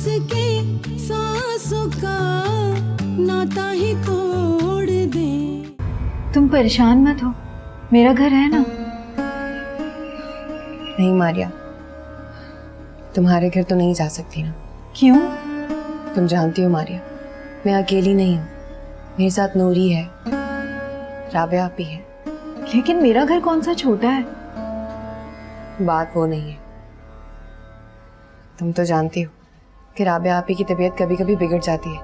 के सांसों का नाता ही तोड़ दे। तुम परेशान मत हो, मेरा घर है ना। नहीं मारिया, तुम्हारे घर तो नहीं जा सकती ना। क्यों? तुम जानती हो मारिया, मैं अकेली नहीं हूँ। मेरे साथ नूरी है, राबिया भी है। लेकिन मेरा घर कौन सा छोटा है। बात वो नहीं है, तुम तो जानती हो कि राबिया आपी की तबीयत कभी कभी बिगड़ जाती है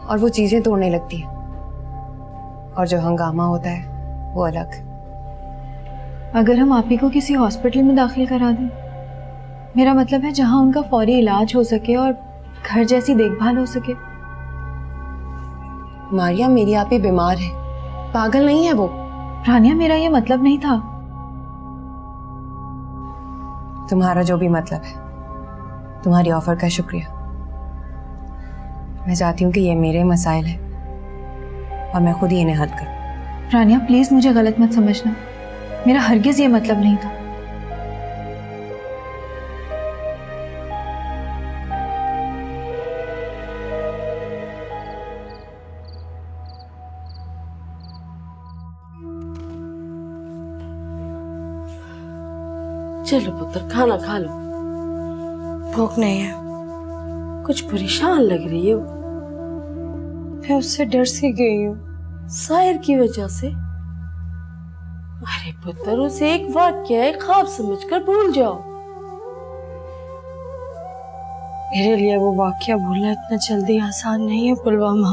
और वो चीजें तोड़ने लगती है, और जो हंगामा होता है वो अलग। अगर हम आपी को किसी हॉस्पिटल में दाखिल करा दें, मेरा मतलब है जहां उनका फौरी इलाज हो सके और घर जैसी देखभाल हो सके। मारिया, मेरी आपी बीमार है, पागल नहीं है वो। रानिया, मेरा ये मतलब नहीं था। तुम्हारा जो भी मतलब है, तुम्हारी ऑफर का शुक्रिया। मैं चाहती हूँ कि ये मेरे मसाइल है और मैं खुद ही इन्हें हल करूँ। रानिया प्लीज मुझे गलत मत समझना, मेरा हरगिज ये मतलब नहीं था। चलो पुत्र, खाना खा लो। भूख नहीं है। कुछ परेशान लग रही हो। मैं उससे डर सी गई हूँ। सायर की वजह से? अरे पुत्र, उसे एक वाक्य है ख्वाब समझकर भूल जाओ। मेरे लिए वो वाकया भूलना इतना जल्दी आसान नहीं है पुलवामा।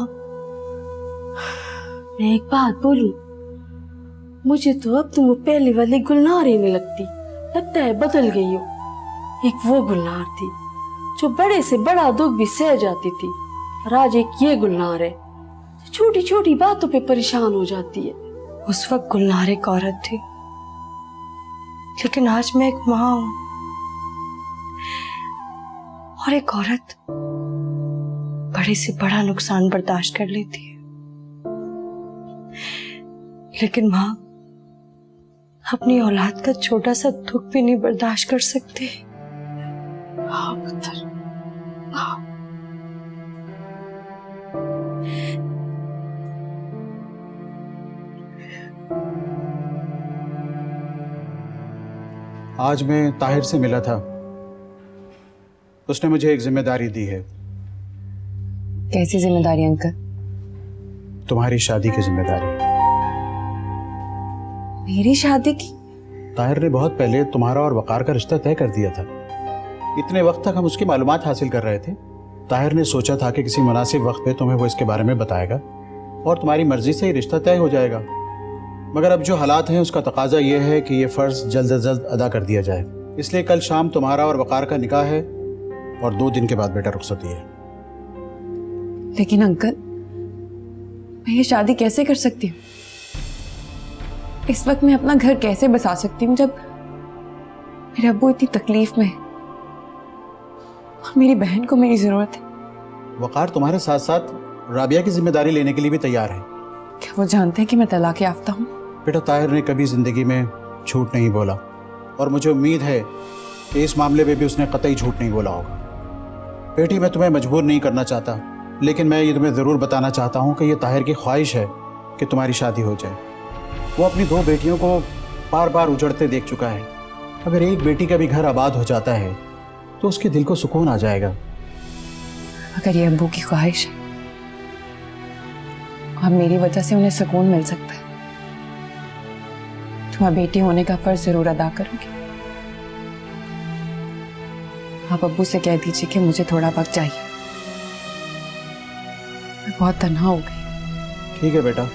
मैं एक बात बोलूं, मुझे तो अब तुम पहले वाली गुलनार ही नहीं लगती है बदल गई हो। एक वो गुलनार थी जो बड़े से बड़ा दुख भी सह जाती थी, और आज एक ये गुलनार है छोटी छोटी बातों पे परेशान हो जाती है। उस वक्त गुलनार एक औरत थी, लेकिन आज मैं एक माँ हूं, और एक औरत बड़े से बड़ा नुकसान बर्दाश्त कर लेती है, लेकिन माँ अपनी औलाद का छोटा सा दुख भी नहीं बर्दाश्त कर सकती। हाँ पुत्र, हाँ। आज मैं ताहिर से मिला था, उसने मुझे एक जिम्मेदारी दी है। कैसी जिम्मेदारी अंकल? तुम्हारी शादी की जिम्मेदारी। मेरी शादी की? ताहिर ने बहुत पहले तुम्हारा और वकार का रिश्ता तय कर दिया था। इतने वक्त तक हम उसकी मालूमात हासिल कर रहे थे। ताहिर ने सोचा था कि किसी मुनासिब वक्त पे तुम्हें वो इसके बारे में बताएगा और तुम्हारी मर्जी से ही रिश्ता तय हो जाएगा। मगर अब जो हालात हैं उसका तकाजा ये है कि ये फ़र्ज़ जल्द से जल्द अदा कर दिया जाए। इसलिए कल शाम तुम्हारा और वकार का निकाह है और 2 दिन के बाद बेटा रुखसती है। लेकिन अंकल, मैं ये शादी कैसे कर सकती हूँ? इस वक्त मैं अपना घर कैसे बसा सकती हूँ जब मेरे अब्बू इतनी तकलीफ में है और मेरी बहन को मेरी जरूरत है। वकार तुम्हारे साथ साथ राबिया की जिम्मेदारी लेने के लिए भी तैयार है। क्या वो जानते हैं कि मैं तलाक याफ्ता हूँ? बेटा, ताहिर ने कभी जिंदगी में झूठ नहीं बोला और मुझे उम्मीद है कि इस मामले में भी उसने कतई झूठ नहीं बोला होगा। बेटी, मैं तुम्हें मजबूर नहीं करना चाहता, लेकिन मैं ये तुम्हें ज़रूर बताना चाहता हूँ कि ये ताहिर की ख्वाहिश है कि तुम्हारी शादी हो जाए। वो अपनी 2 बेटियों को बार बार उजड़ते देख चुका है। अगर एक बेटी का भी घर आबाद हो जाता है तो उसके दिल को सुकून आ जाएगा। अगर ये अब्बू की ख्वाहिश है और मेरी वजह से उन्हें सुकून मिल सकता है, तो मैं बेटी होने का फर्ज जरूर अदा करूंगी। आप अब्बू से कह दीजिए कि मुझे थोड़ा वक्त चाहिए, मैं बहुत तन्हा हो गई। ठीक है बेटा।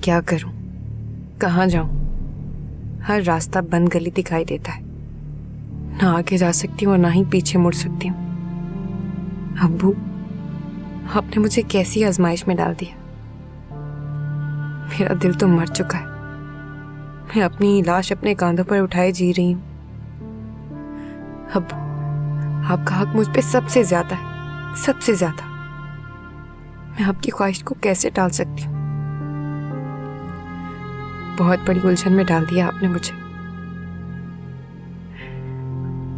क्या करूं, कहाँ जाऊं? हर रास्ता बंद गली दिखाई देता है। ना आगे जा सकती हूँ और ना ही पीछे मुड़ सकती हूँ। अब्बू, आपने मुझे कैसी आजमाइश में डाल दिया। मेरा दिल तो मर चुका है। मैं अपनी लाश अपने कांधों पर उठाए जी रही हूँ। अब्बू, आपका हक मुझ पे सबसे ज्यादा है, सबसे ज्यादा। मैं आपकी ख्वाहिश को कैसे टाल सकती हूँ? बहुत बड़ी उलझन में डाल दिया आपने मुझे।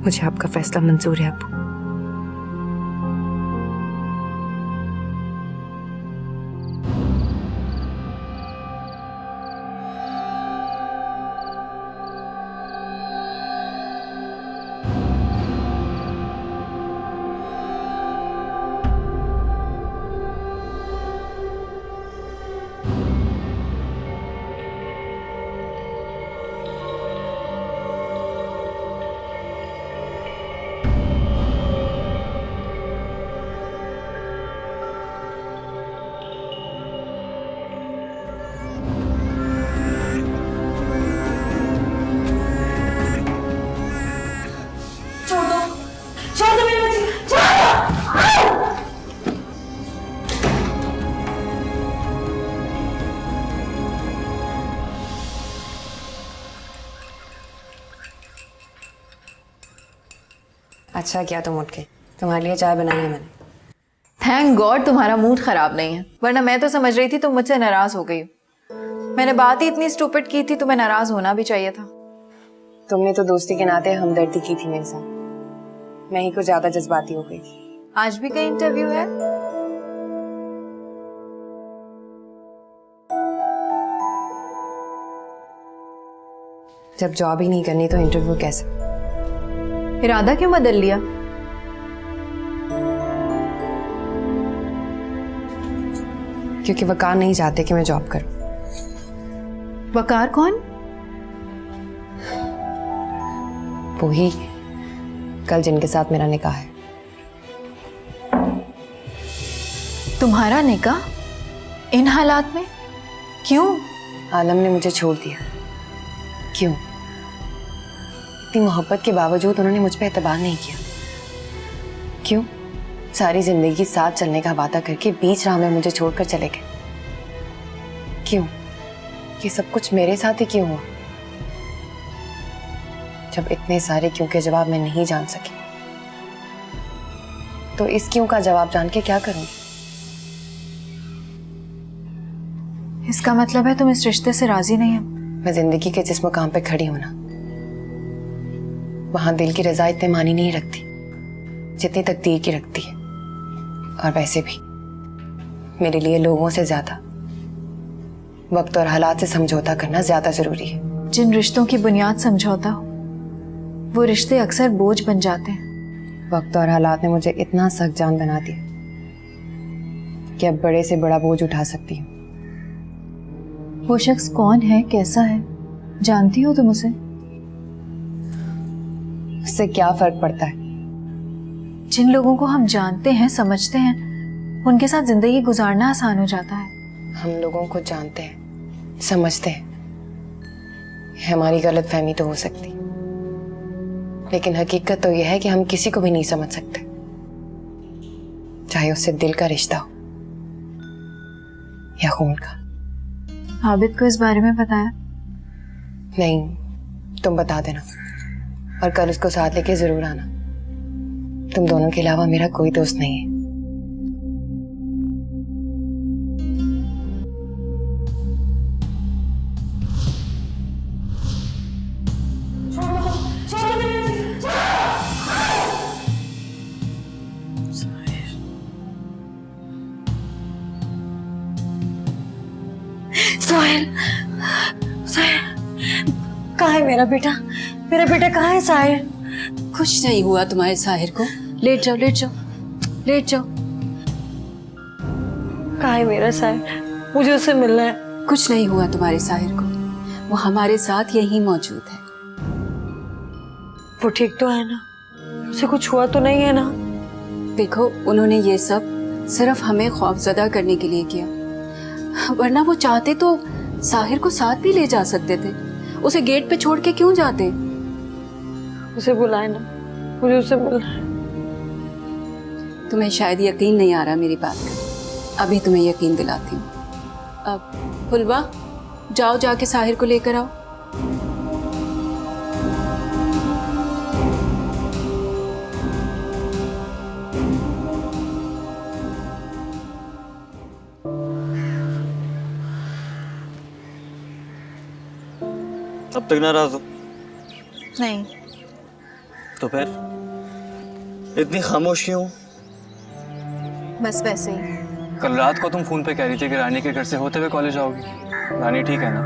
मुझे आपका फैसला मंजूर है अब्बू। अच्छा किया तुम उठ के, तुम्हारे लिए चाय बनाई है मैंने। थैंक गॉड तुम्हारा मूड खराब नहीं है, वरना मैं तो समझ रही थी तुम मुझसे नाराज हो गई हो। मैंने बात ही इतनी स्टूपिड की थी, तुम्हें नाराज होना भी चाहिए था। तुमने तो दोस्ती के नाते हमदर्दी की थी मेरे साथ, मैं ही कुछ ज्यादा जज्बाती हो गई थी। आज भी कहीं इंटरव्यू है? जब जॉब ही नहीं करनी तो इंटरव्यू कैसे? इरादा क्यों बदल लिया? क्योंकि वकार नहीं चाहते कि मैं जॉब करूं। वकार कौन? वो ही कल जिनके साथ मेरा निकाह है। तुम्हारा निकाह? इन हालात में? क्यों? आलम ने मुझे छोड़ दिया। क्यों? इतनी मोहब्बत के बावजूद उन्होंने मुझ पे एतबार नहीं किया। क्यों? सारी जिंदगी साथ चलने का वादा करके बीच राह में मुझे छोड़कर चले गए। क्यों? ये सब कुछ मेरे साथ ही क्यों हुआ? जब इतने सारे क्यों के जवाब मैं नहीं जान सकी, तो इस क्यों का जवाब जान के क्या करूंगी? इसका मतलब है तुम इस रिश्ते से राजी नहीं हो? मैं जिंदगी के जिस मुकाम पे खड़ी हूं ना, वहां दिल की रजा इतने मानी नहीं रखती जितनी तकदीर की रखती है। और वैसे भी मेरे लिए लोगों से ज्यादा वक्त और हालात से समझौता करना ज्यादा जरूरी है। जिन रिश्तों की बुनियाद समझौता हो, वो रिश्ते अक्सर बोझ बन जाते हैं। वक्त और हालात ने मुझे इतना सख्त जान बना दिया कि अब बड़े से बड़ा बोझ उठा सकती हूँ। वो शख्स कौन है, कैसा है, जानती हो तुम उसे? उससे क्या फर्क पड़ता है? जिन लोगों को हम जानते हैं, समझते हैं, उनके साथ जिंदगी गुजारना आसान हो जाता है। हम लोगों को जानते हैं, समझते हैं, हमारी गलत फहमी तो हो सकती, लेकिन हकीकत तो यह है कि हम किसी को भी नहीं समझ सकते, चाहे उससे दिल का रिश्ता हो या खून का। आबिद को इस बारे में बताया? नहीं, तुम बता देना और कल उसको साथ लेके जरूर आना। तुम दोनों के अलावा मेरा कोई दोस्त नहीं है। साहिल, साहिल, कहाँ है मेरा बेटा? मेरा बेटा कहाँ है साहिल? कुछ नहीं हुआ तुम्हारे साहिर को। लेट जाओ, लेट जाओ, लेट जाओ। कहाँ है मेरा साहिल? मुझे उससे मिलना है। कुछ नहीं हुआ तुम्हारे साहिर को, वो हमारे साथ यहीं मौजूद है। वो ठीक तो है ना? उसे कुछ हुआ तो नहीं है ना? देखो, उन्होंने ये सब सिर्फ हमें खौफजदा करने के लिए किया, वरना वो चाहते तो साहिर को साथ भी ले जा सकते थे। उसे गेट पे छोड़ के क्यों जाते? उसे बुलाए ना, मुझे उससे मिलना है। तुम्हें शायद यकीन नहीं आ रहा मेरी बात का, अभी तुम्हें यकीन दिलाती हूँ। अब फुलवा, जाओ जाके साहिर को लेकर आओ। अब तक नाराज हो? नहीं। तो फिर इतनी खामोश क्यों? बस वैसे ही। कल रात को तुम फोन पे कह रही थी कि रानी के घर से होते हुए कॉलेज आओगी। रानी ठीक है ना?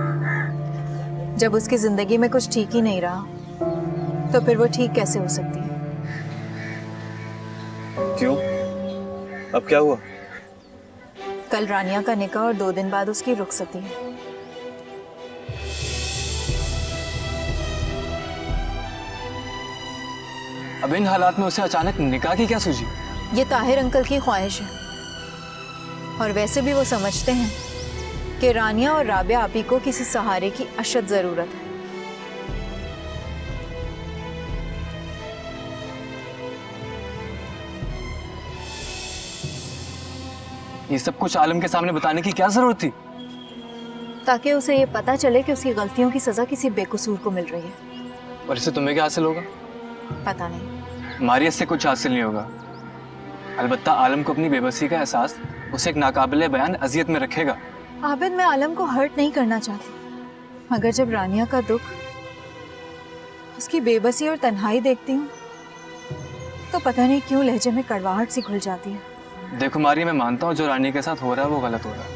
जब उसकी जिंदगी में कुछ ठीक ही नहीं रहा तो फिर वो ठीक कैसे हो सकती है? क्यों? अब क्या हुआ? कल रानिया का निकाह और 2 दिन बाद उसकी रुखसती है। अब इन हालात में उसे अचानक निकाह की क्या सूझी? ये ताहिर अंकल की ख्वाहिश है और वैसे भी वो समझते हैं कि रानिया और राबिया आपी को किसी सहारे की अशद जरूरत है। ये सब कुछ आलम के सामने बताने की क्या जरूरत थी? ताकि उसे ये पता चले कि उसकी गलतियों की सजा किसी बेकसूर को मिल रही है। और इससे तुम्हें क्या हासिल होगा? पता नहीं। हमारी इससे कुछ हासिल नहीं होगा। अलबत्ता आलम को अपनी बेबसी का एहसास उसे एक नाकाबिले बयान अजियत में रखेगा। आबिद, मैं आलम को हर्ट नहीं करना चाहती, मगर जब रानिया का दुख, उसकी बेबसी और तन्हाई देखती हूँ तो पता नहीं क्यों लहजे में कड़वाहट सी घुल जाती है। देखो मारी, मैं मानता हूँ जो रानी के साथ हो रहा है वो गलत हो रहा है,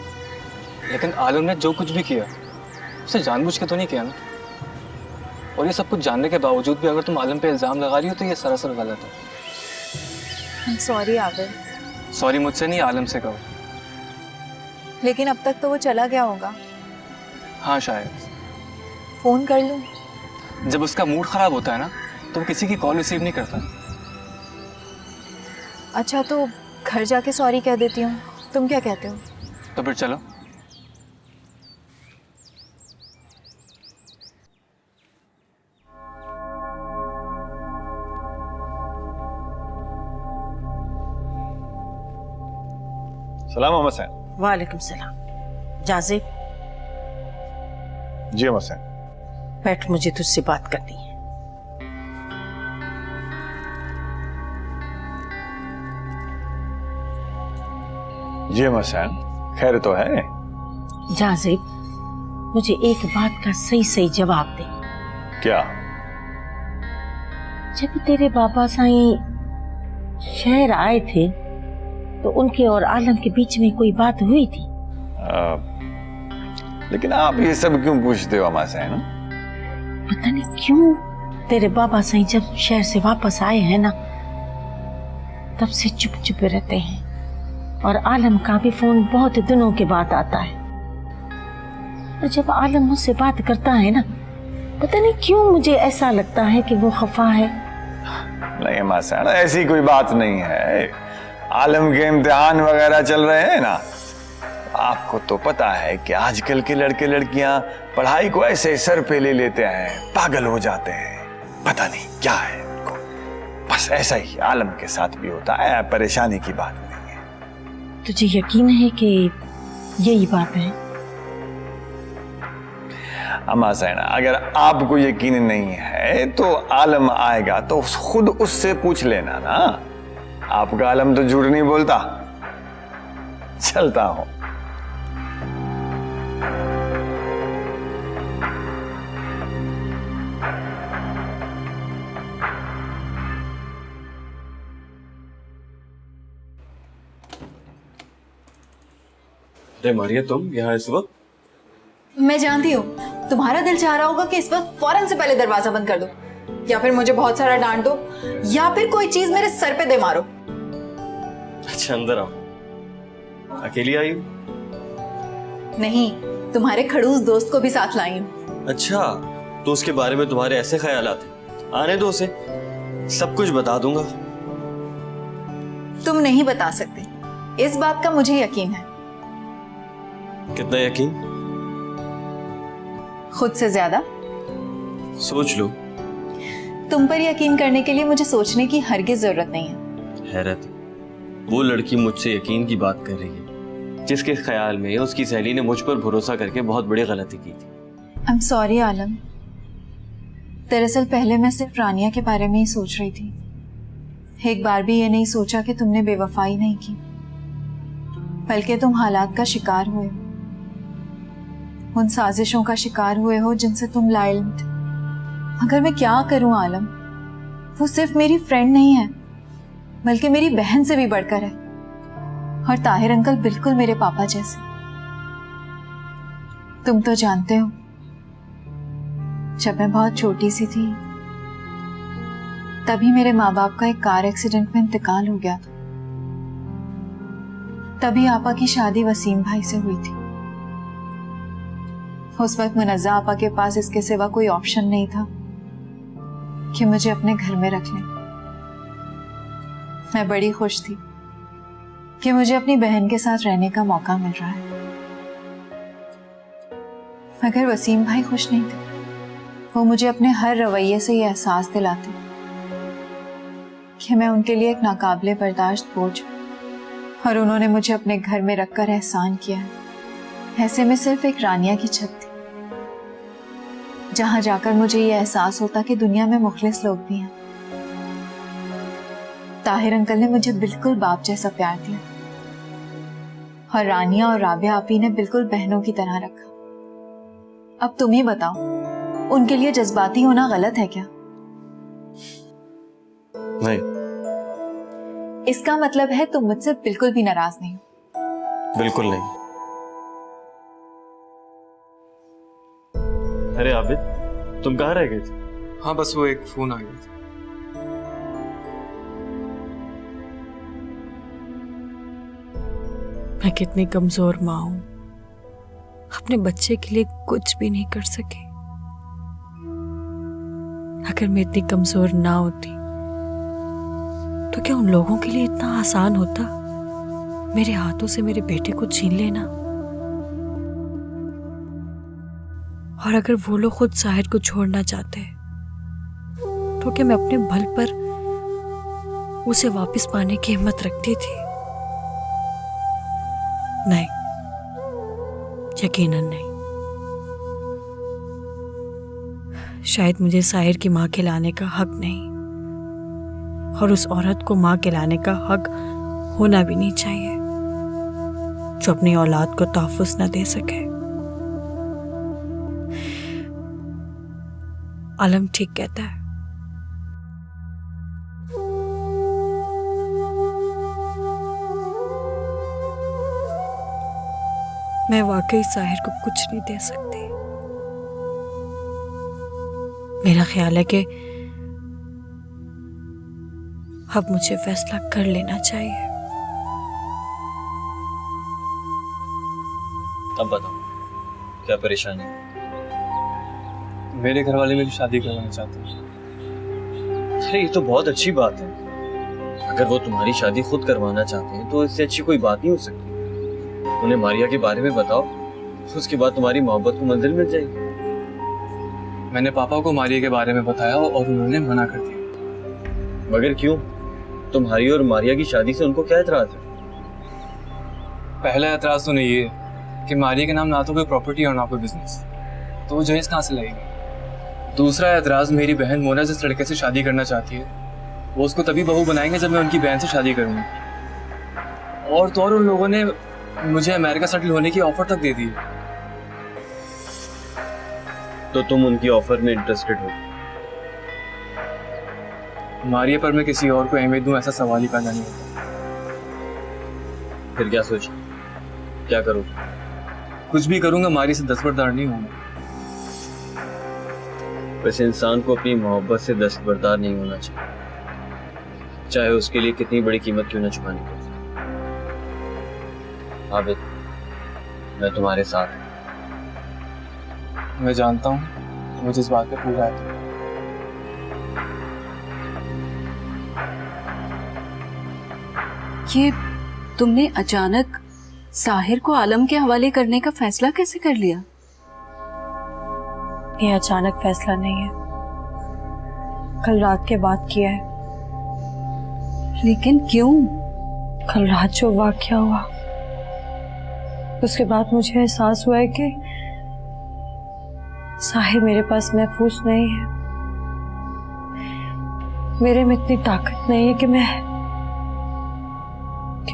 लेकिन आलम ने जो कुछ भी किया उसे जानबूझ के तो नहीं किया ना। और ये सब कुछ जानने के बावजूद भी अगर तुम आलम पे इल्जाम लगा रही हो तो ये सरासर गलत है। I'm sorry Abid. सॉरी मुझसे नहीं, आलम से कहो। लेकिन अब तक तो वो चला गया होगा। हाँ शायद। फोन कर लूं? जब उसका मूड खराब होता है ना तो वो किसी की कॉल रिसीव नहीं करता। अच्छा, तो घर जाके सॉरी कह देती हूँ, तुम क्या कहते हो? तो फिर चलो। सलाम अहमद सैन। वालेकुम सलाम। जाजिब, जी अहमद सैन। बैठ, मुझे तुझसे बात करनी है। जी अहमद सैन, खैर तो है? जाजिब, मुझे एक बात का सही सही जवाब दे। क्या? जब तेरे बाबा साईं शहर आए थे तो उनके और आलम के बीच में कोई बात हुई थी? लेकिन आप ये सब क्यों पूछते हो अम्मा सैन? पता नहीं क्यों तेरे बाबा साईं जब शहर से वापस आए हैं ना तब से चुप चुप रहते हैं, और आलम का भी फोन बहुत दिनों के बाद आता है। और जब आलम मुझसे बात करता है ना, पता नहीं क्यों मुझे ऐसा लगता है कि वो खफा है। नहीं अम्मा सैन, ऐसी कोई बात नहीं है। आलम के इम्तिहान वगैरह चल रहे हैं ना, आपको तो पता है कि आजकल के लड़के लड़कियां पढ़ाई को ऐसे सर पे ले लेते हैं, पागल हो जाते हैं, पता नहीं क्या है उनको। बस ऐसा ही आलम के साथ भी होता है, परेशानी की बात नहीं है। तुझे यकीन है कि यही बात है? अम्मा सैना, अगर आपको यकीन नहीं है तो आलम आएगा तो खुद उससे पूछ लेना ना। आपका आलम तो झूठ नहीं बोलता। चलता हूं। अरे मारिया, तुम यहाँ इस वक्त? मैं जानती हूँ तुम्हारा दिल चाह रहा होगा कि इस वक्त फौरन से पहले दरवाजा बंद कर दो, या फिर मुझे बहुत सारा डांट दो, या फिर कोई चीज मेरे सर पे दे मारो। अच्छा अंदर आओ। अकेली आई हो? नहीं, तुम्हारे खड़ूस दोस्त को भी साथ लाई हूँ। अच्छा, तो उसके बारे में तुम्हारे ऐसे ख्यालात हैं? आने दो उसे, सब कुछ बता दूंगा। तुम नहीं बता सकते, इस बात का मुझे यकीन है। कितना यकीन? खुद से ज्यादा। सोच लो। तुम पर यकीन करने के लिए मुझे सोचने की हरगिज जरूरत नहीं है। हैरत, वो लड़की मुझसे यकीन की बात कर रही है जिसके ख्याल में उसकी सहेली ने मुझ पर भरोसा करके बहुत बड़ी गलती की थी। आई एम सॉरी आलम, दरअसल पहले मैं सिर्फ रानिया के बारे में ही सोच रही थी। एक बार भी ये नहीं सोचा कि तुमने बेवफाई नहीं की, बल्कि तुम हालात का शिकार हुए हो, उन साजिशों का शिकार हुए हो जिनसे तुम लाइल थे। मगर मैं क्या करूं आलम, वो सिर्फ मेरी फ्रेंड नहीं है बल्कि मेरी बहन से भी बढ़कर है। और ताहिर अंकल बिल्कुल मेरे पापा जैसे। तुम तो जानते हो, जब मैं बहुत छोटी सी थी तभी मेरे माँ बाप का एक कार एक्सीडेंट में इंतकाल हो गया था। तभी आपा की शादी वसीम भाई से हुई थी। उस वक्त मुनज़्ज़ा आपा के पास इसके सिवा कोई ऑप्शन नहीं था कि मुझे अपने घर में रख लें। मैं बड़ी खुश थी कि मुझे अपनी बहन के साथ रहने का मौका मिल रहा है। मगर वसीम भाई खुश नहीं थे। वो मुझे अपने हर रवैये से ये एहसास दिलाते कि मैं उनके लिए एक नाकाबिले बर्दाश्त बोझ हूं, और उन्होंने मुझे अपने घर में रखकर एहसान किया है। ऐसे में सिर्फ एक रानिया की छत थी जहां जाकर मुझे ये एहसास होता कि दुनिया में मुखलिस लोग भी हैं। ताहिर अंकल ने मुझे बिल्कुल बाप जैसा प्यार दिया और रानिया और राबिया आपी ने बिल्कुल बहनों की तरह रखा। अब तुम ही बताओ, उनके लिए जज्बाती होना गलत है क्या? नहीं। इसका मतलब है तुम मुझसे बिल्कुल भी नाराज नहीं हो? बिल्कुल नहीं। अरे आबिद, तुम कहाँ रह गए थे? हाँ बस वो एक फोन आ गया था। मैं कितनी कमजोर माँ हूं, अपने बच्चे के लिए कुछ भी नहीं कर सकी। अगर मैं इतनी कमजोर ना होती तो क्या उन लोगों के लिए इतना आसान होता मेरे हाथों से मेरे बेटे को छीन लेना? और अगर वो लोग खुद साहिर को छोड़ना चाहते तो क्या मैं अपने बल पर उसे वापस पाने की हिम्मत रखती थी? नहीं, यकीनन नहीं। शायद मुझे साहिर की मां कहलाने का हक नहीं, और उस औरत को मां कहलाने का हक होना भी नहीं चाहिए जो अपनी औलाद को तहफ़्फ़ुज़ न दे सके। आलम ठीक कहता है। मैं वाकई साहिर को कुछ नहीं दे सकती। मेरा ख्याल है कि अब मुझे फैसला कर लेना चाहिए। अब बताओ, क्या परेशानी है? मेरे घर वाले मेरी शादी करवाना चाहते हैं। अरे ये तो बहुत अच्छी बात है। अगर वो तुम्हारी शादी खुद करवाना चाहते हैं तो इससे अच्छी कोई बात नहीं हो सकती। उन्हें मारिया के बारे में बताओ, उसके बाद तुम्हारी मोहब्बत को मंजिल मिल जाएगी। मैंने पापा को मारिया के बारे में बताया और उन्होंने मना कर दिया। मगर क्यों? तुम्हारी और मारिया की शादी से उनको क्या एतराज है? पहला एतराज तो नहीं ये कि मारिया के नाम ना तो कोई प्रॉपर्टी और ना कोई बिजनेस, तो वो जहेज कहाँ से लगेगी। दूसरा एतराज, मेरी बहन मोना जिस लड़के से शादी करना चाहती है वो उसको तभी बहू बनाएंगे जब मैं उनकी बहन से शादी करूँगी। और तो और उन लोगों ने मुझे अमेरिका सेटल होने की ऑफर तक दे दी। तो तुम उनकी ऑफर में इंटरेस्टेड हो? मारिया पर मैं किसी और को अहमियत दूं, ऐसा सवाल ही पैदा नहीं होता। फिर क्या सोचा, क्या करोगे? कुछ भी करूंगा, मारिया से दस्तबरदार नहीं होगा। वैसे इंसान को अपनी मोहब्बत से दस्तबरदार नहीं होना चाहिए, चाहे उसके लिए कितनी बड़ी कीमत क्यों न चुकानी पड़े। आबिद, मैं तुम्हारे साथ हूं। मैं जानता हूँ, मुझे इस बात पे पूरा है। ये तुमने अचानक साहिर को आलम के हवाले करने का फैसला कैसे कर लिया? ये अचानक फैसला नहीं है, कल रात के बाद किया है। लेकिन क्यों? कल रात जो वाकया हुआ उसके बाद मुझे एहसास हुआ है कि साहिर मेरे पास महफूज नहीं है। मेरे में इतनी ताकत नहीं है कि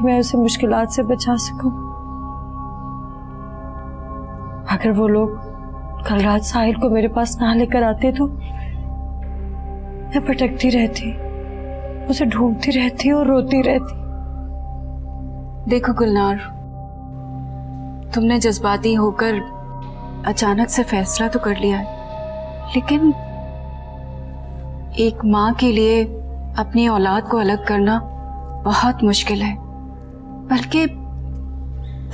मैं उसे मुश्किलात से बचा सकूं। अगर वो लोग कल रात साहिर को मेरे पास ना लेकर आते तो मैं भटकती रहती, उसे ढूंढती रहती और रोती रहती। देखो गुलनार, तुमने जज्बाती होकर अचानक से फैसला तो कर लिया है, लेकिन एक माँ के लिए अपनी औलाद को अलग करना बहुत मुश्किल है, बल्कि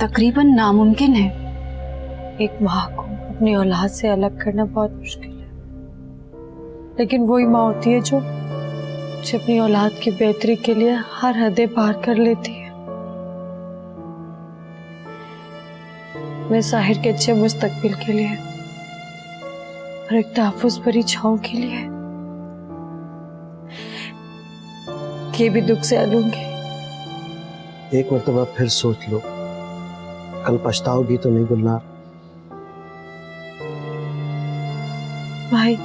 तकरीबन नामुमकिन है। एक माँ को अपनी औलाद से अलग करना बहुत मुश्किल है, लेकिन वही माँ होती है जो अपनी औलाद की बेहतरी के लिए हर हदें पार कर लेती है। मैं साहिर के अच्छे मुस्तकबिल के लिए और एक तहफ्फुज़ भरी छांव के लिए ये भी दुख से लूंगी। एक मर्तबा फिर सोच लो, कल पछताओगी तो नहीं गुलनार। भाई,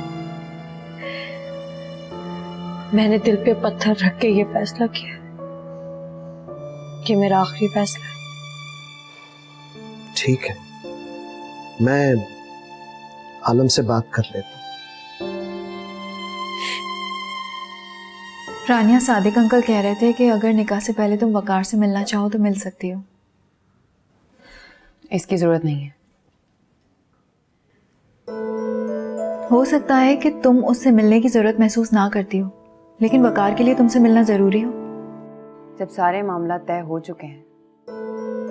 मैंने दिल पे पत्थर रख के ये फैसला किया कि मेरा आखिरी फैसला है। ठीक है, मैं आलम से बात कर लेता हूँ। रानिया, सादिक अंकल कह रहे थे कि अगर निकाह से पहले तुम वकार से मिलना चाहो तो मिल सकती हो। इसकी जरूरत नहीं है। हो सकता है कि तुम उससे मिलने की जरूरत महसूस ना करती हो, लेकिन वकार के लिए तुमसे मिलना जरूरी हो। जब सारे मामला तय हो चुके हैं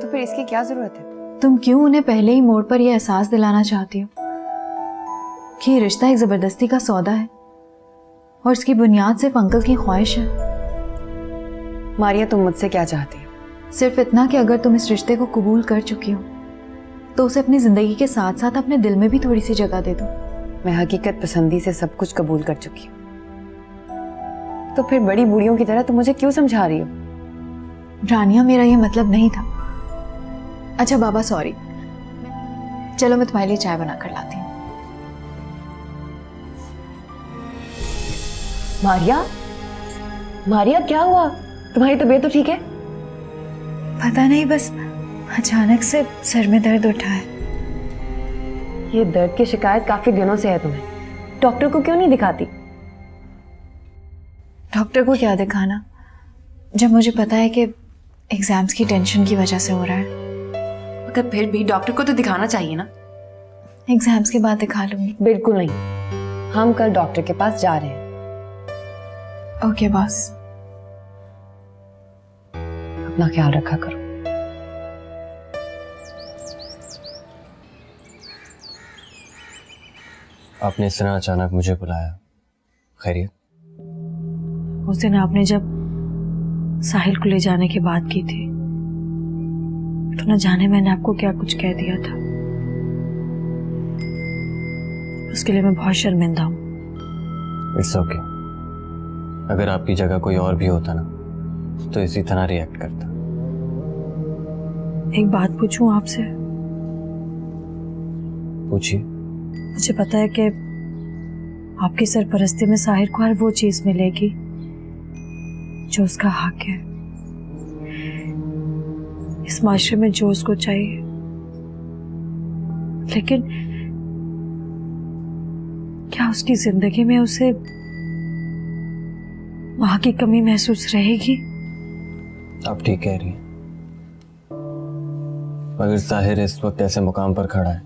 तो फिर इसकी क्या जरूरत है? तुम क्यों उन्हें पहले ही मोड़ पर यह एहसास दिलाना चाहती हो कि ये रिश्ता एक जबरदस्ती का सौदा है और इसकी बुनियाद सिर्फ अंकल की ख्वाहिश है? मारिया, तुम मुझसे क्या चाहती हो? सिर्फ इतना कि अगर तुम इस रिश्ते को कबूल कर चुकी हो तो उसे अपनी जिंदगी के साथ साथ अपने दिल में भी थोड़ी सी जगह दे दो। मैं हकीकत पसंदी से सब कुछ कबूल कर चुकी हूँ, तो फिर बड़ी बूढ़ियों की तरह तुम मुझे क्यों समझा रही हो? रानिया, मेरा ये मतलब नहीं था। अच्छा बाबा, सॉरी। चलो मैं तुम्हारे लिए चाय बना कर लाती हूँ। मारिया, मारिया क्या हुआ? तुम्हारी तबीयत तो ठीक है? पता नहीं, बस अचानक से सर में दर्द उठा है। ये दर्द की शिकायत काफी दिनों से है तुम्हें, डॉक्टर को क्यों नहीं दिखाती? डॉक्टर को क्या दिखाना, जब मुझे पता है कि एग्जाम्स की टेंशन की वजह से हो रहा है। मगर फिर भी डॉक्टर को तो दिखाना चाहिए ना। एग्जाम्स के बाद दिखा लूंगी। बिल्कुल नहीं, हम कल डॉक्टर के पास जा रहे हैं। Okay boss. अपना ख्याल रखा करो। आपने इस तरह अचानक मुझे बुलाया, खैरियत? उस दिन आपने जब साहिल को ले जाने की बात की थी तो न जाने मैंने आपको क्या कुछ कह दिया था। उसके लिए मैं बहुत शर्मिंदा हूँ। It's okay. अगर आपकी जगह कोई और भी होता ना तो इसी तरह रिएक्ट करता। एक बात पूछूं आपसे? पूछिए। मुझे पता है कि आपकी सरपरस्ती में साहिर को हर वो चीज मिलेगी जो उसका हक है, इस माशरे में जो उसको चाहिए, लेकिन क्या उसकी जिंदगी में उसे वहां की कमी महसूस रहेगी? आप ठीक कह रही हैं, मगर साहिर इस वक्त ऐसे मुकाम पर खड़ा है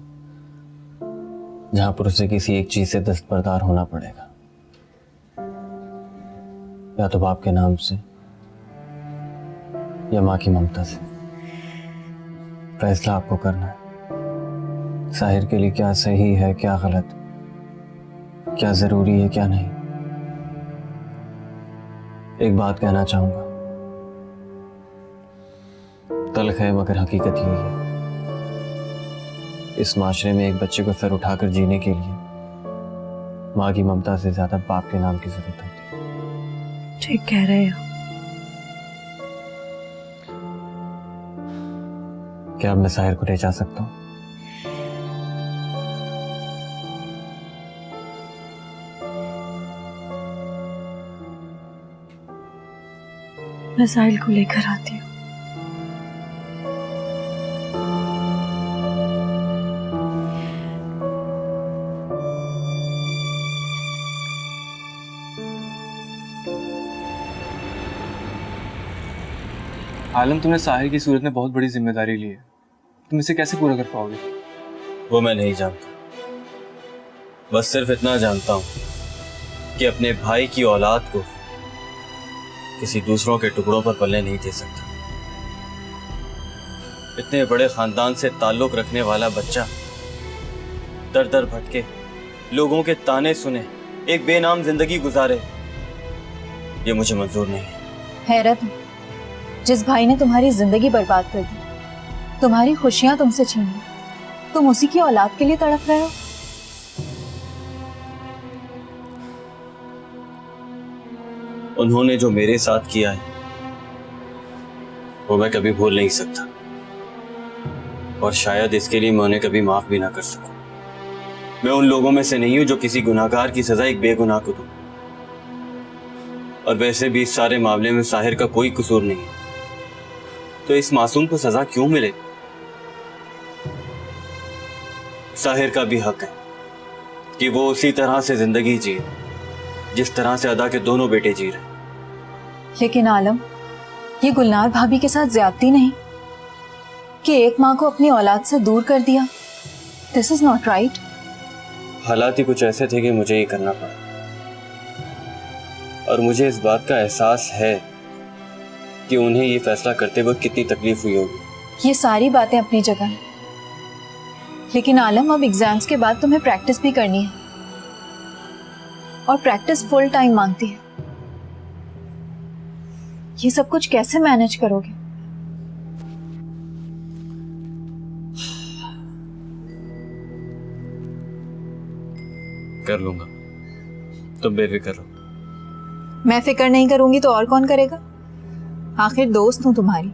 जहां पर उसे किसी एक चीज से दस्तबरदार होना पड़ेगा, या तो बाप के नाम से या माँ की ममता से। फैसला आपको करना है, साहिर के लिए क्या सही है, क्या गलत, क्या जरूरी है, क्या नहीं। एक बात कहना चाहूंगा, तल्ख है मगर हकीकत यही है, इस माशरे में एक बच्चे को सर उठाकर जीने के लिए माँ की ममता से ज्यादा बाप के नाम की जरूरत होती है। ठीक कह रहे हैं। क्या अब मैं साहिर को ले जा सकता हूँ? मैं साहिल को लेकर आती हूँ। आलम, तुमने साहिर की सूरत में बहुत बड़ी जिम्मेदारी ली है, तुम इसे कैसे पूरा कर पाओगे? वो मैं नहीं जानता, बस सिर्फ इतना जानता हूँ कि अपने भाई की औलाद को किसी दूसरों के टुकड़ों पर पलने नहीं दे सकता। इतने बड़े खानदान से ताल्लुक रखने वाला बच्चा दर दर भटके, लोगों के ताने सुने, एक बेनाम जिंदगी गुजारे, ये मुझे मंजूर नहीं है। हैरत है, जिस भाई ने तुम्हारी जिंदगी बर्बाद कर दी, तुम्हारी खुशियां तुमसे छीन ली, तुम उसी की औलाद के लिए तड़प रहे हो। उन्होंने जो मेरे साथ किया है वो मैं कभी भूल नहीं सकता, और शायद इसके लिए मैं उन्हें कभी माफ भी ना कर सकूं। मैं उन लोगों में से नहीं हूं जो किसी गुनाहगार की सजा एक बेगुनाह को दूं, और वैसे भी इस सारे मामले में साहिर का कोई कसूर नहीं है, तो इस मासूम को सजा क्यों मिले? साहिर का भी हक है कि वो उसी तरह से जिंदगी जिए जिस तरह से अदा के दोनों बेटे जी रहे। लेकिन आलम, ये गुलनार भाभी के साथ ज्यादती नहीं कि एक माँ को अपनी औलाद से दूर कर दिया? This is not right. हालात ही कुछ ऐसे थे कि मुझे ये करना पड़ा, और मुझे इस बात का एहसास है कि उन्हें ये फैसला करते वक्त कितनी तकलीफ हुई होगी। ये सारी बातें अपनी जगह हैं, लेकिन आलम, अब एग्जाम्स के बाद तुम्हें प्रैक्टिस भी करनी है, और प्रैक्टिस फुल टाइम मांगती है। ये सब कुछ कैसे मैनेज करोगे? कर लूंगा, तुम बेफिक्र रहो। मैं फिक्र नहीं करूंगी तो और कौन करेगा? आखिर दोस्त हूं तुम्हारी।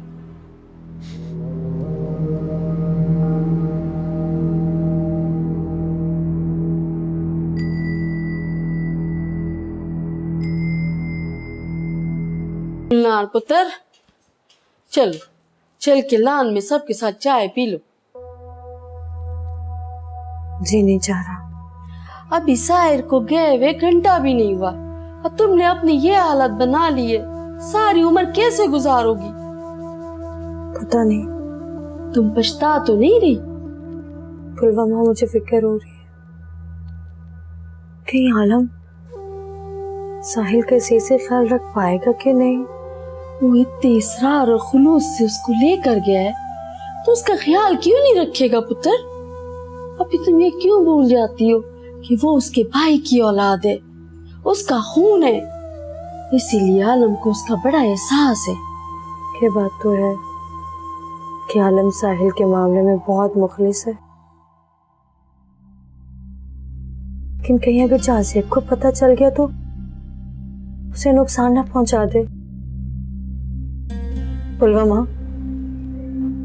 नार पुत्र, चल चल के लान में सबके साथ चाय पी लो। जी नहीं चाह रहा। अभी साहिर को गए हुए घंटा भी नहीं हुआ और तुमने अपनी ये हालत बना ली है, सारी उम्र कैसे गुजारोगी? पता नहीं। तुम पछता तो नहीं रही? पुलवामा, मुझे फिक्र हो रही है कि आलम साहिल का सही से ख्याल रख पाएगा कि नहीं। वो इतने इसरार और खुलूस से उसको लेकर गया है, तो उसका ख्याल क्यों नहीं रखेगा पुत्र? अभी तुम ये क्यों भूल जाती हो कि वो उसके भाई की औलाद है, उसका खून है, इसीलिए आलम को उसका बड़ा एहसास है। ये बात तो है कि आलम साहिल के मामले में बहुत मुखलिस है, लेकिन कहीं अगर जाज़िब को पता चल गया तो उसे नुकसान ना पहुंचा दे। पुलवामा,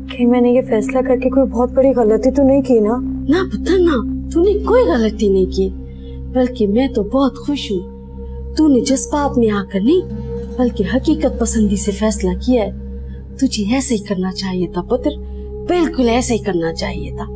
कहीं मैंने ये फैसला करके कोई बहुत बड़ी गलती तो नहीं की ना? ना पुत्र ना, तूने कोई गलती नहीं की, बल्कि मैं तो बहुत खुश हूँ। तूने जज्बात में आकर नहीं, बल्कि हकीकत पसंदी से फैसला किया है। तुझे ऐसे ही करना चाहिए था पुत्र, बिल्कुल ऐसे ही करना चाहिए था।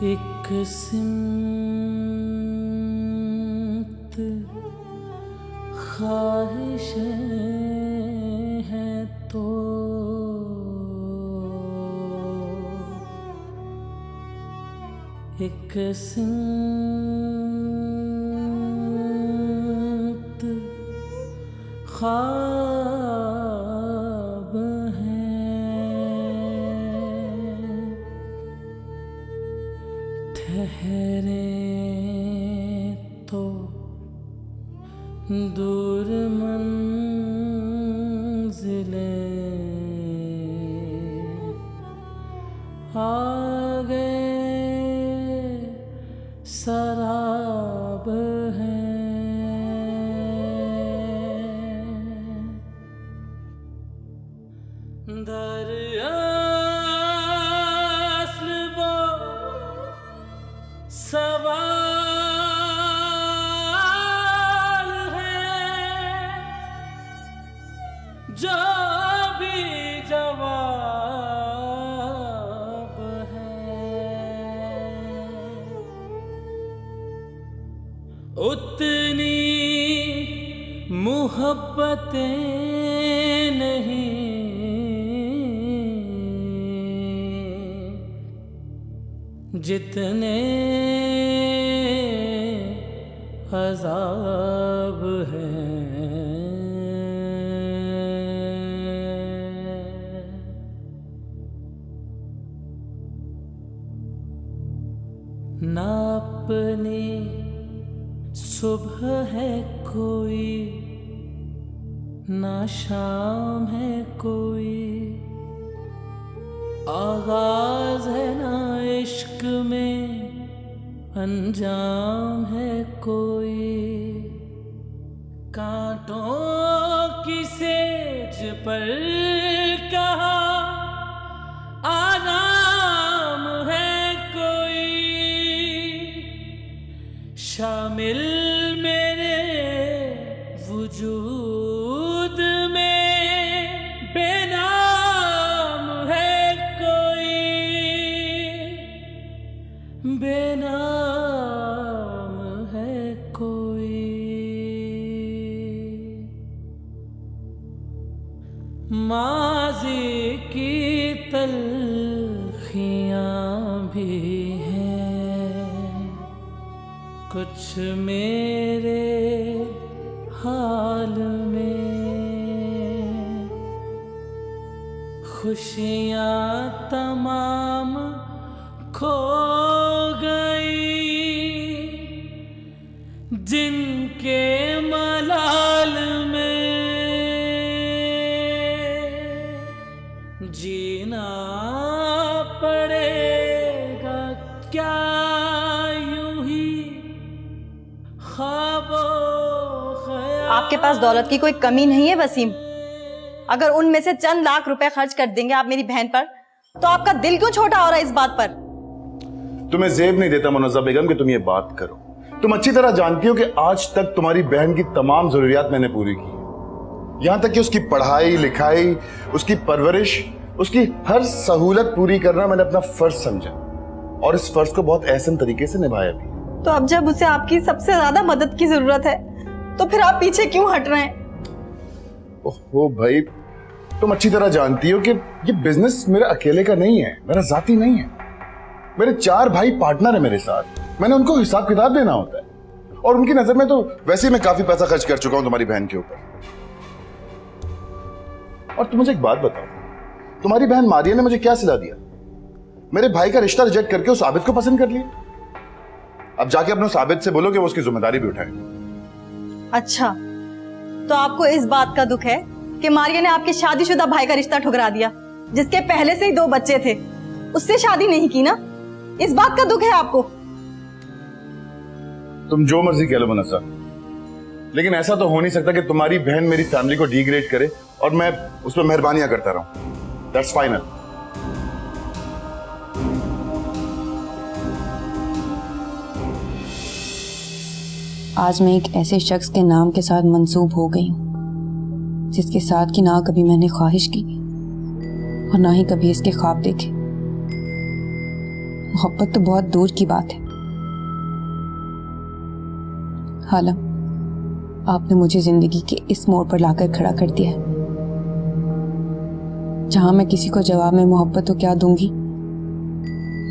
एक सिमत ख्वाहिशें हैं तो एक सिमत ख्वाब ठहरे तो दूर मंजिले आगे सराब है। दरियास्ल वो सवाल है उतनी मोहब्बतें नहीं, जितने अज़ाब हैं। ना अपनी सुबह है कोई, ना शाम है कोई, आगाज है ना इश्क में अंजाम है कोई। कांटों की सेज पर कहा आराम है कोई, शामिल मेरे वजूद में बेनाम है कोई, बेनाम है कोई। माज़ी की तलखियाँ भी हैं, कुछ मेरे हाल में, खुशियाँ तमाम खो गई, जिनके मलाल में जीना पड़ेगा क्या यूं ही ख्वाबों ख्याल। आपके पास दौलत की कोई कमी नहीं है वसीम। अगर उनमें से चंद लाख रुपए खर्च कर देंगे आप मेरी बहन पर, तो आपका दिल क्यों छोटा हो रहा है इस बात पर? तुम्हें ज़ेब नहीं देता मुनज़्ज़ा बेगम कि तुम ये बात करो। तुम अच्छी तरह जानती हो कि आज तक तुम्हारी बहन की तमाम जरूरियात मैंने पूरी की, यहां तक कि उसकी पढ़ाई लिखाई, उसकी परवरिश, उसकी हर सहूलत पूरी करना मैंने अपना फर्ज समझा, और इस फर्ज को बहुत एहसन तरीके से निभाया भी। तो अब जब उसे आपकी सबसे ज्यादा मदद की जरूरत है, तो फिर आप पीछे क्यों हट रहे हैं? ओहो भाई, तुम अच्छी तरह जानती हो कि ये बिजनेस मेरा अकेले का नहीं है, मेरा जाती नहीं है। मेरे 4 भाई पार्टनर है मेरे साथ, मैंने उनको हिसाब किताब देना होता है, और उनकी नजर में तो वैसे ही मैं काफी पैसा खर्च कर चुका हूं तुम्हारी बहन के ऊपर। और तुम मुझे एक बात बताओ, तुम्हारी बहन मारिया ने मुझे क्या सिला दिया? मेरे भाई का रिश्ता रिजेक्ट करके उस आबिद को पसंद कर लिया। अब जाके अपने उस आबिद से बोलो कि वो उसकी जिम्मेदारी भी उठाए। अच्छा, तो आपको इस बात का दुख है कि मारिया ने आपके शादीशुदा भाई का रिश्ता ठुकरा दिया, जिसके पहले से ही 2 बच्चे थे, उससे शादी नहीं की ना? इस बात का दुख है आपको? तुम जो मर्जी कह लो मुनज़्ज़ा, लेकिन ऐसा तो हो नहीं सकता कि तुम्हारी बहन मेरी फैमिली को डिग्रेड करे और मैं उस पर मेहरबानियां करता रहूं। That's final. आज मैं एक ऐसे शख्स के नाम के साथ मंसूब हो गई हूँ जिसके साथ की ना कभी मैंने ख्वाहिश की और ना ही कभी इसके ख्वाब देखे। मोहब्बत तो बहुत दूर की बात है। आलम, आपने मुझे जिंदगी के इस मोड़ पर लाकर खड़ा कर दिया है, जहां मैं किसी को जवाब में मोहब्बत तो क्या दूंगी।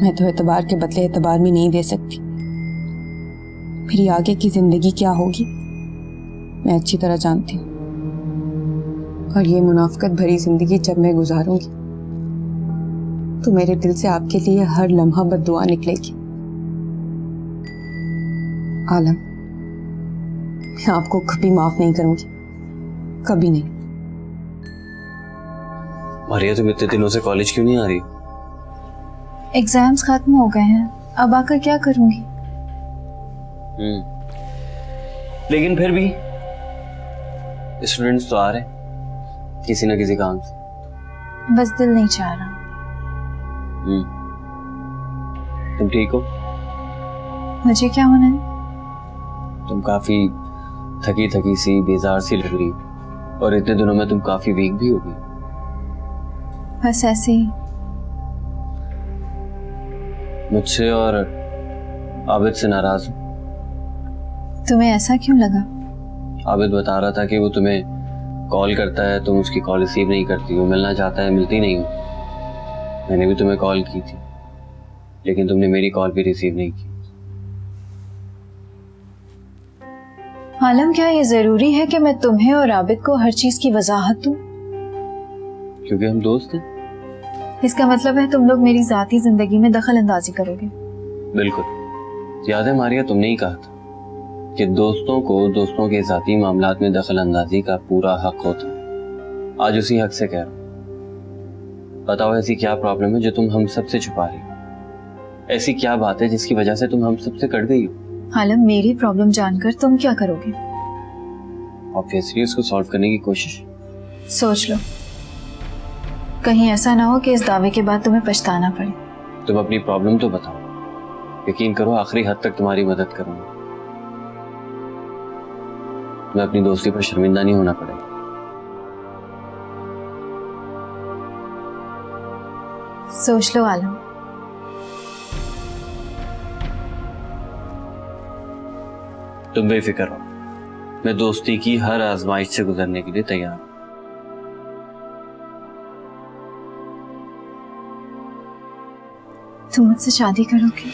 मैं तो एतबार के बदले एतबार भी नहीं दे सकती। मेरी आगे की जिंदगी क्या होगी मैं अच्छी तरह जानती हूँ, और ये मुनाफिकत भरी जिंदगी जब मैं गुजारूंगी तो मेरे दिल से आपके लिए हर लम्हा बद्दुआ निकलेगी। आलम, मैं आपको कभी माफ नहीं करूंगी, कभी नहीं। मारिया, तुम इतने दिनों से कॉलेज क्यों नहीं आ रही? एग्जाम्स खत्म हो गए हैं, अब आकर क्या करूंगी? लेकिन फिर भी स्टूडेंट्स तो आ रहे हैं किसी ना किसी काम से। बस दिल नहीं चाह रहा। तुम ठीक हो? मुझे क्या होना है? तुम काफी थकी थकी सी, बेजार सी लग रही, और इतने दिनों में तुम काफी वीक भी हो गई। बस ऐसे ही। मुझसे और आबिद से नाराज हो? तुम्हें ऐसा क्यों लगा? आबिद बता रहा था कि वो तुम्हें कॉल करता है, तुम उसकी कॉल रिसीव नहीं करती हो, मिलना चाहता है, मिलती नहीं हो। मैंने भी तुम्हें कॉल की थी, लेकिन तुमने मेरी कॉल भी रिसीव नहीं की। आलम, क्या ये जरूरी है कि मैं तुम्हें और आबिद को हर चीज की वजाहत दूं? क्योंकि हम दोस्त हैं। इसका मतलब है तुम लोग मेरी जाती जिंदगी में दखल अंदाजी करोगे? बिल्कुल। याद है मारिया, तुमने ही कहा था कि दोस्तों को दोस्तों के जाती मामलात में दखल अंदाजी का पूरा हक होता है। आज उसी हक से कह रहा हूं। बताओ, ऐसी क्या प्रॉब्लम है जो तुम हम सबसे छुपा रही हो? ऐसी क्या बात है जिसकी वजह से तुम हम सबसे कट गई हो? आलम, मेरी प्रॉब्लम जानकर तुम क्या करोगे? ऑब्वियसली उसको सॉल्व करने की कोशिश। सोच लो, कहीं ऐसा ना हो कि इस दावे के बाद तुम्हें पछताना पड़े। तुम अपनी प्रॉब्लम तो बताओ, यकीन करो आखिरी हद तक तुम्हारी मदद करूंगा। मैं अपनी दोस्ती पर शर्मिंदा नहीं होना पड़ेगा। सोच लो आलम। तुम बेफिक्र हो, मैं दोस्ती की हर आजमाइश से गुजरने के लिए तैयार हूं। तुम मुझसे शादी करोगे?